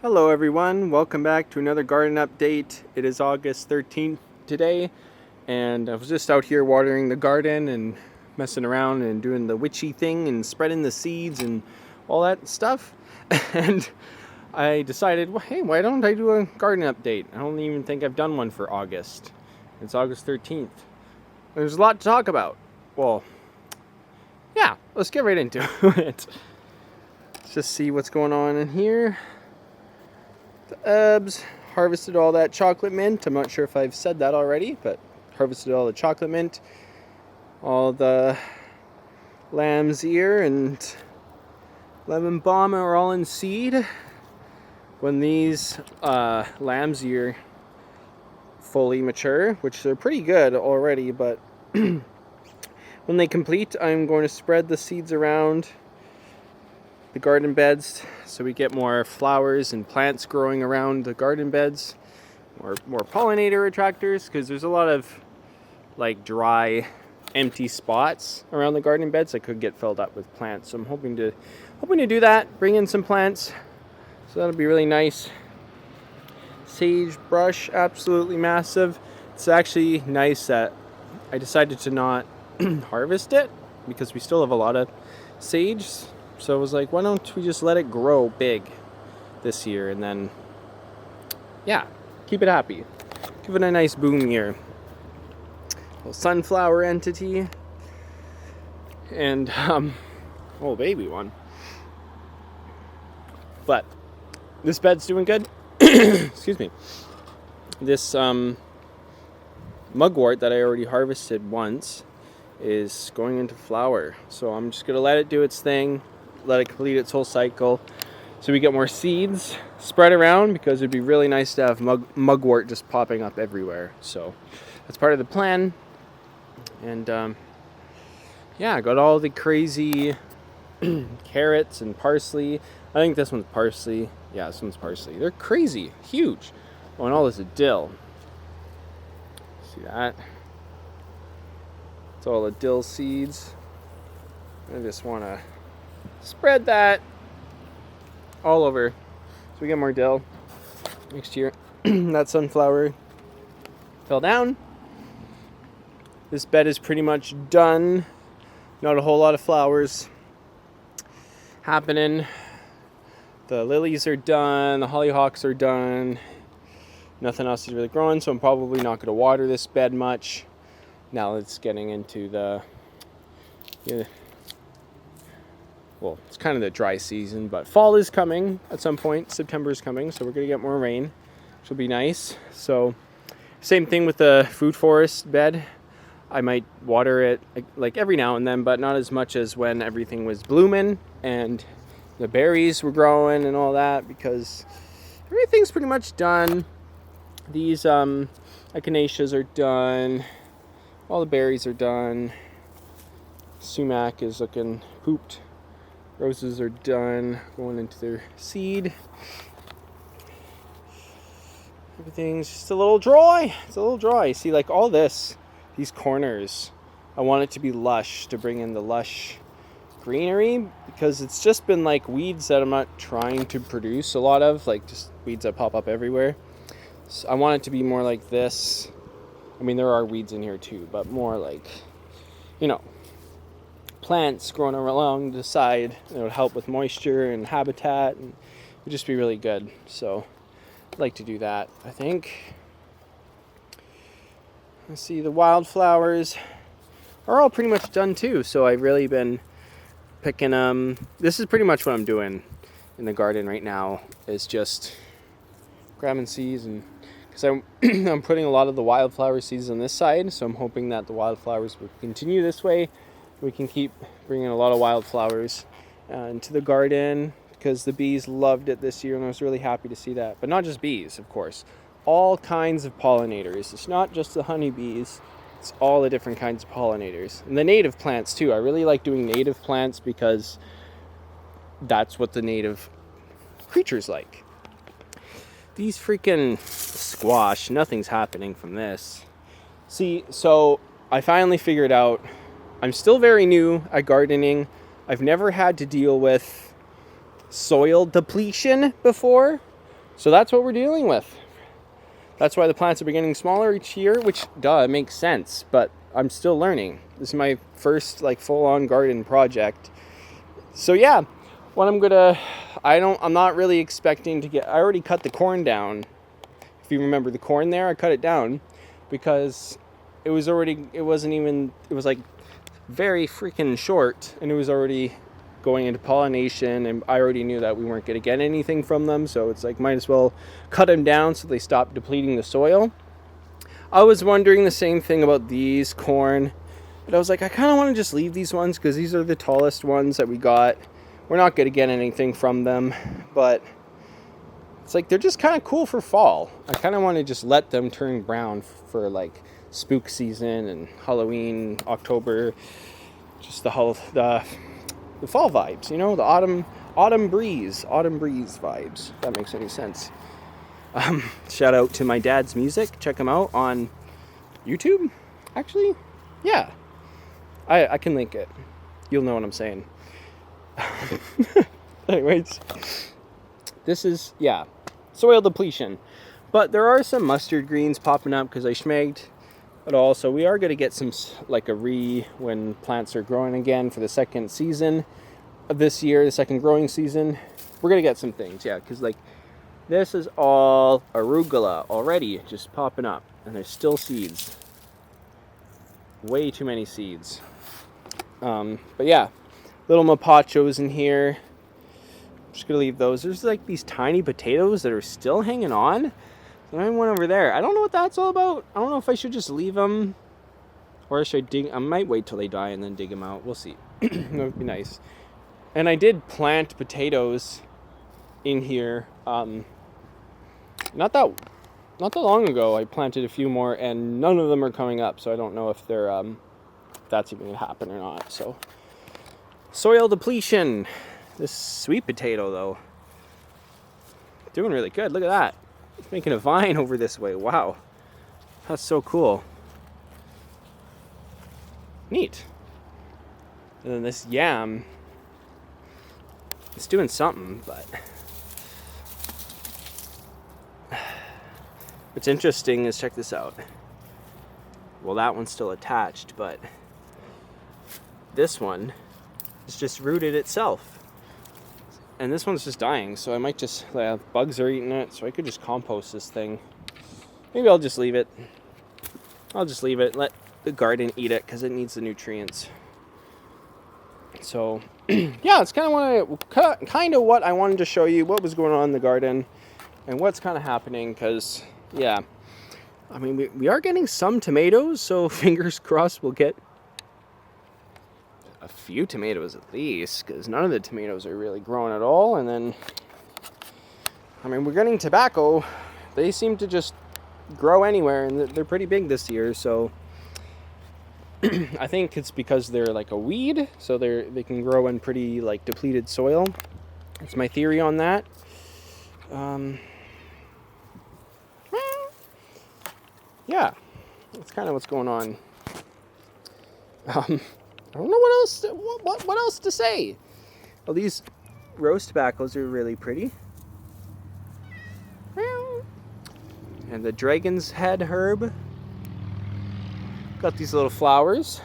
Hello everyone, welcome back to another garden update. It is August 13th today, and I was just out here watering the garden and messing around and doing the witchy thing and spreading the seeds and all that stuff. And I decided, well, hey, why don't I do a garden update? I don't even think I've done one for August. It's August 13th. There's a lot to talk about. Well, yeah, let's get right into it. Let's just see what's going on in here. The herbs, harvested all that chocolate mint. I'm not sure if I've said that already, but harvested all the chocolate mint. All the lamb's ear and lemon balm are all in seed. When these lamb's ear fully mature, which they're pretty good already, but when they complete, I'm going to spread the seeds around the garden beds so we get more flowers and plants growing around the garden beds, more pollinator attractors, because there's a lot of like dry empty spots around the garden beds that could get filled up with plants. So I'm hoping to do that, bring in some plants, so that'll be really nice. Sage brush, absolutely massive. It's actually nice that I decided to not harvest it because we still have a lot of sage. So I was like, why don't we just let it grow big this year and then, yeah, keep it happy. Give it a nice boom year. Little sunflower entity. And, oh, baby one. But this bed's doing good. Excuse me. This mugwort that I already harvested once is going into flower. So I'm just going to let it do its thing. Let it complete its whole cycle so we get more seeds spread around, because it'd be really nice to have mugwort just popping up everywhere. So that's part of the plan. And yeah, I got all the crazy carrots and parsley. I think this one's parsley. Yeah, this one's parsley. They're crazy, huge. Oh, and all this is dill. See that? It's all the dill seeds. I just want to spread that all over so we get more dill next year. That sunflower fell down. This bed is pretty much done. Not a whole lot of flowers happening. The lilies are done. The hollyhocks are done. Nothing else is really growing, so I'm probably not going to water this bed much. Now it's getting into the... well, it's kind of the dry season, but fall is coming at some point. September is coming, so we're going to get more rain, which will be nice. So, same thing with the food forest bed. I might water it like every now and then, but not as much as when everything was blooming and the berries were growing and all that, because everything's pretty much done. These echinaceas are done. All the berries are done. Sumac is looking pooped. Roses are done, going into their seed. Everything's just a little dry. It's a little dry. See, like all this, these corners, I want it to be lush, to bring in the lush greenery, because it's just been like weeds that I'm not trying to produce a lot of, like just weeds that pop up everywhere. So I want it to be more like this. I mean, there are weeds in here too, but more like, you know, plants growing along the side. It would help with moisture and habitat, and it would just be really good. So I'd like to do that, I think. Let's see, the wildflowers are all pretty much done too. So I've really been picking this is pretty much what I'm doing in the garden right now, is just grabbing seeds, and because I'm putting a lot of the wildflower seeds on this side, so I'm hoping that the wildflowers will continue this way. We can keep bringing a lot of wildflowers into the garden, because the bees loved it this year, and I was really happy to see that. But not just bees, of course. All kinds of pollinators. It's not just the honeybees. It's all the different kinds of pollinators. And the native plants, too. I really like doing native plants because that's what the native creatures like. These freaking squash, nothing's happening from this. See, so I finally figured out, I'm still very new at gardening. I've never had to deal with soil depletion before. So that's what we're dealing with. That's why the plants are getting smaller each year, which, it makes sense, but I'm still learning. This is my first, like, full-on garden project. So yeah, what I'm not really expecting to I already cut the corn down. If you remember the corn there, I cut it down because it was like very freaking short, and it was already going into pollination, and I already knew that we weren't going to get anything from them, so it's like, might as well cut them down so they stop depleting the soil. I was wondering the same thing about these corn, but I was like, I kind of want to just leave these ones because these are the tallest ones that we got. We're not going to get anything from them, but it's like they're just kind of cool for fall. I kind of want to just let them turn brown for like spook season and Halloween, October, just the fall vibes, you know, the autumn breeze vibes, if that makes any sense. Shout out to my dad's music. Check him out on YouTube. Actually, yeah, I can link it. You'll know what I'm saying. Anyways, this is, soil depletion. But there are some mustard greens popping up because I schmegged it all. So we are going to get some, like when plants are growing again for the second season of this year, the second growing season. We're going to get some things, because like this is all arugula already just popping up. And there's still seeds. Way too many seeds. But yeah, little mapachos in here. I'm just going to leave those. There's like these tiny potatoes that are still hanging on. And one over there. I don't know what that's all about. I don't know if I should just leave them or should I dig. I might wait till they die and then dig them out. We'll see. That would be nice. And I did plant potatoes in here. Not that long ago. I planted a few more and none of them are coming up. So I don't know if they're that's even going to happen or not. So soil depletion. This sweet potato though, doing really good. Look at that. It's making a vine over this way. Wow. That's so cool. Neat. And then this yam, it's doing something, but what's interesting is, check this out. Well, that one's still attached, but this one is just rooted itself. And this one's just dying, so I might just, bugs are eating it, so I could just compost this thing. Maybe I'll just leave it. Let the garden eat it, because it needs the nutrients. So, yeah, it's kind of what I wanted to show you, what was going on in the garden, and what's kind of happening, because, I mean, we are getting some tomatoes, so fingers crossed we'll get a few tomatoes at least, because none of the tomatoes are really growing at all. And then, I mean, we're getting tobacco. They seem to just grow anywhere, and they're pretty big this year. So I think it's because they're like a weed, so they can grow in pretty like depleted soil. That's my theory on that. Yeah, that's kind of what's going on. I don't know what else to say. Well, these rose tobaccos are really pretty. And the dragon's head herb. Got these little flowers.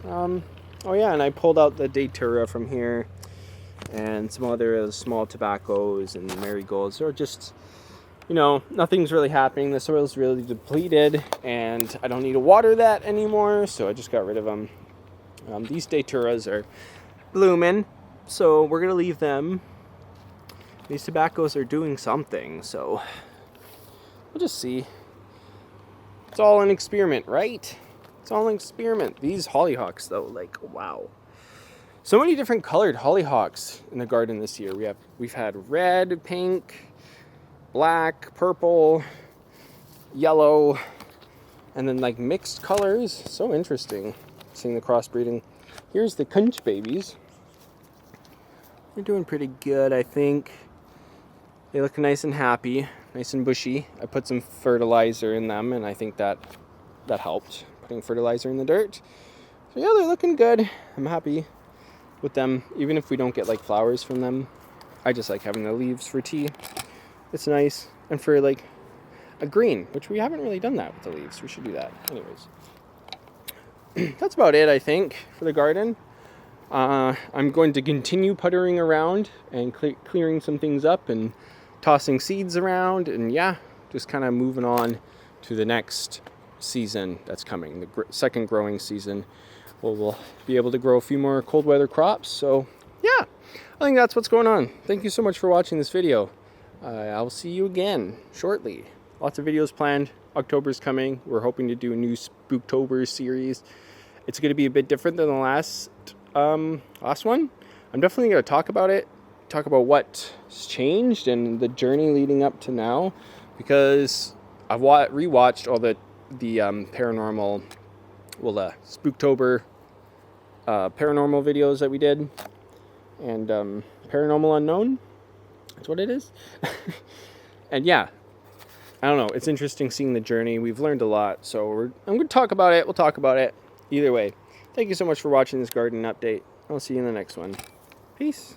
Oh yeah, and I pulled out the datura from here. And some other small tobaccos and marigolds. Or just, nothing's really happening. The soil's really depleted, and I don't need to water that anymore, so I just got rid of them. These daturas are blooming, so we're gonna leave them. These tobaccos are doing something, so we'll just see. It's all an experiment, right? It's all an experiment. These hollyhocks, though, like, wow. So many different colored hollyhocks in the garden this year. We've had red, pink, black, purple, yellow, and then like mixed colors. So interesting seeing the crossbreeding. Here's the conch babies. They're doing pretty good, I think. They look nice and happy, nice and bushy. I put some fertilizer in them, and I think that helped, putting fertilizer in the dirt. So yeah, they're looking good. I'm happy with them, even if we don't get like flowers from them. I just like having the leaves for tea. It's nice. And for like a green, which we haven't really done that with the leaves. We should do that. Anyways. That's about it, I think, for the garden. I'm going to continue puttering around and clearing some things up and tossing seeds around. And yeah, just kind of moving on to the next season that's coming, the second growing season. We'll be able to grow a few more cold weather crops. So yeah, I think that's what's going on. Thank you so much for watching this video. I'll see you again shortly. Lots of videos planned. October's coming. We're hoping to do a new Spooktober series. It's going to be a bit different than the last one. I'm definitely going to talk about it, talk about what's changed and the journey leading up to now, because I've rewatched all the paranormal, Spooktober paranormal videos that we did, and Paranormal Unknown. That's what it is. And yeah, I don't know. It's interesting seeing the journey. We've learned a lot, so I'm going to talk about it. We'll talk about it. Either way, thank you so much for watching this garden update. I'll see you in the next one. Peace.